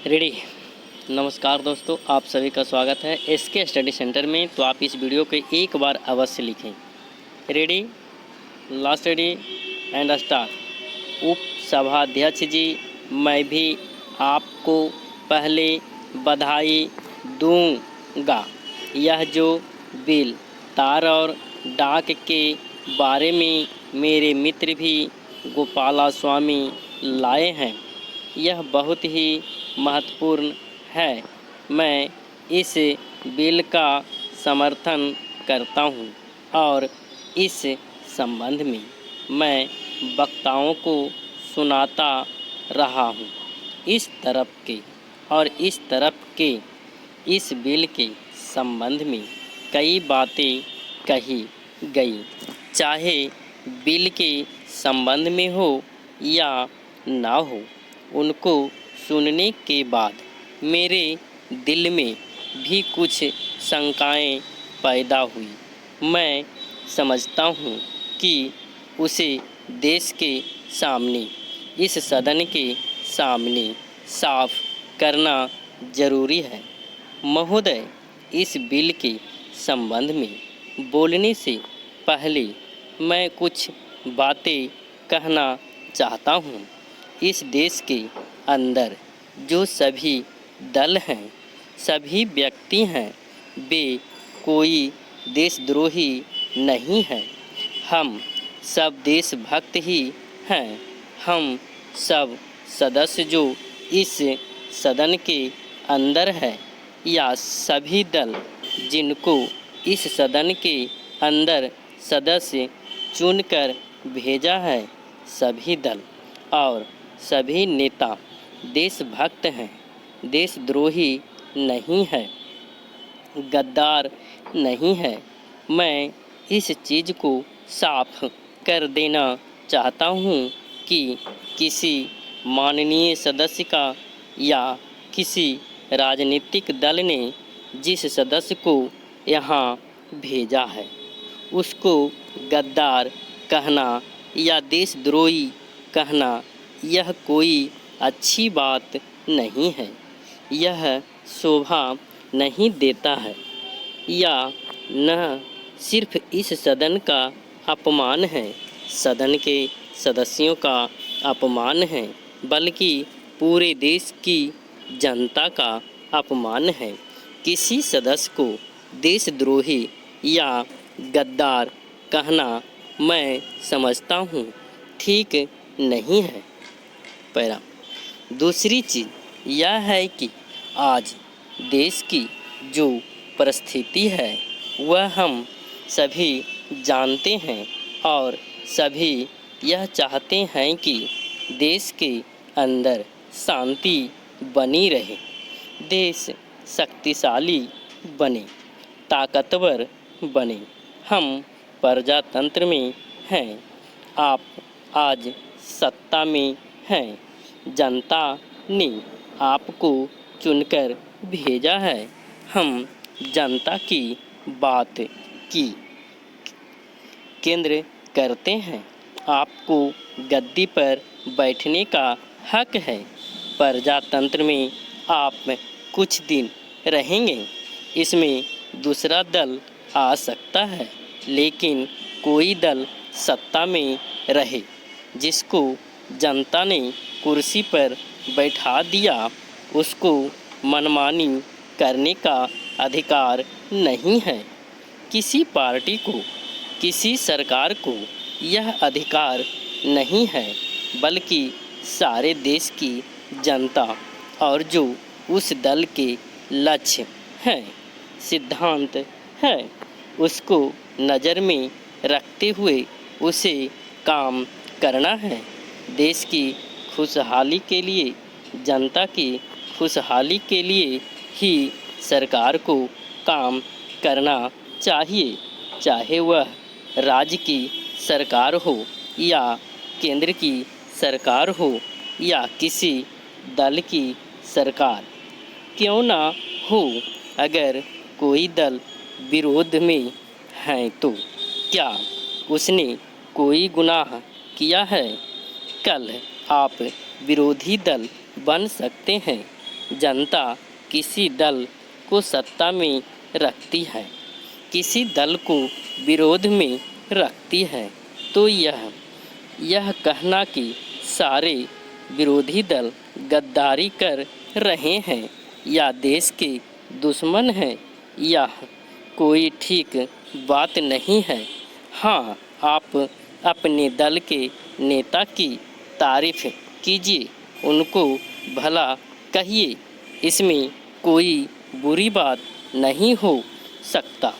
Ready. नमस्कार दोस्तों, आप सभी का स्वागत है एसके स्टडी सेंटर में। तो आप इस वीडियो को एक बार अवश्य लिखें। Ready, last ready and start. उप सभाध्यक्ष जी, मैं भी आपको पहले बधाई दूंगा। यह जो बिल तार और डाक के बारे में मेरे मित्र भी गोपाला स्वामी लाए हैं, यह बहुत ही महत्वपूर्ण है। मैं इस बिल का समर्थन करता हूँ और इस संबंध में मैं वक्ताओं को सुनाता रहा हूँ। इस तरफ के और इस तरफ के इस बिल के संबंध में कई बातें कही गई, चाहे बिल के संबंध में हो या ना हो। उनको सुनने के बाद मेरे दिल में भी कुछ शंकाएं पैदा हुई। मैं समझता हूँ कि उसे देश के सामने, इस सदन के सामने साफ करना जरूरी है। महोदय, इस बिल के संबंध में बोलने से पहले मैं कुछ बातें कहना चाहता हूँ। इस देश के अंदर जो सभी दल हैं, सभी व्यक्ति हैं, वे कोई देशद्रोही नहीं हैं। हम सब देशभक्त ही हैं। हम सब सदस्य जो इस सदन के अंदर है, या सभी दल जिनको इस सदन के अंदर सदस्य चुनकर भेजा है, सभी दल और सभी नेता देशभक्त हैं, देशद्रोही नहीं है, गद्दार नहीं है। मैं इस चीज़ को साफ कर देना चाहता हूँ कि किसी माननीय सदस्य का या किसी राजनीतिक दल ने जिस सदस्य को यहाँ भेजा है, उसको गद्दार कहना या देशद्रोही कहना, यह कोई अच्छी बात नहीं है। यह शोभा नहीं देता है। या न सिर्फ इस सदन का अपमान है, सदन के सदस्यों का अपमान है, बल्कि पूरे देश की जनता का अपमान है। किसी सदस्य को देशद्रोही या गद्दार कहना मैं समझता हूँ ठीक नहीं है। पैरा दूसरी चीज़ यह है कि आज देश की जो परिस्थिति है वह हम सभी जानते हैं और सभी यह चाहते हैं कि देश के अंदर शांति बनी रहे, देश शक्तिशाली बने, ताकतवर बने। हम प्रजातंत्र में हैं। आप आज सत्ता में हैं। जनता ने आपको चुनकर भेजा है। हम जनता की बात की केंद्र करते हैं। आपको गद्दी पर बैठने का हक है। प्रजातंत्र में आप कुछ दिन रहेंगे, इसमें दूसरा दल आ सकता है, लेकिन कोई दल सत्ता में रहे जिसको जनता ने कुर्सी पर बैठा दिया, उसको मनमानी करने का अधिकार नहीं है। किसी पार्टी को, किसी सरकार को यह अधिकार नहीं है, बल्कि सारे देश की जनता और जो उस दल के लक्ष्य हैं, सिद्धांत है, उसको नज़र में रखते हुए उसे काम करना है। देश की खुशहाली के लिए, जनता की खुशहाली के लिए ही सरकार को काम करना चाहिए, चाहे वह राज्य की सरकार हो या केंद्र की सरकार हो या किसी दल की सरकार क्यों ना हो। अगर कोई दल विरोध में है तो क्या उसने कोई गुनाह किया है? कल आप विरोधी दल बन सकते हैं, जनता किसी दल को सत्ता में रखती है, किसी दल को विरोध में रखती है, तो यह कहना कि सारे विरोधी दल गद्दारी कर रहे हैं या देश के दुश्मन हैं, यह कोई ठीक बात नहीं है। हाँ, आप अपने दल के नेता की तारीफ कीजिए, उनको भला कहिए, इसमें कोई बुरी बात नहीं हो सकता।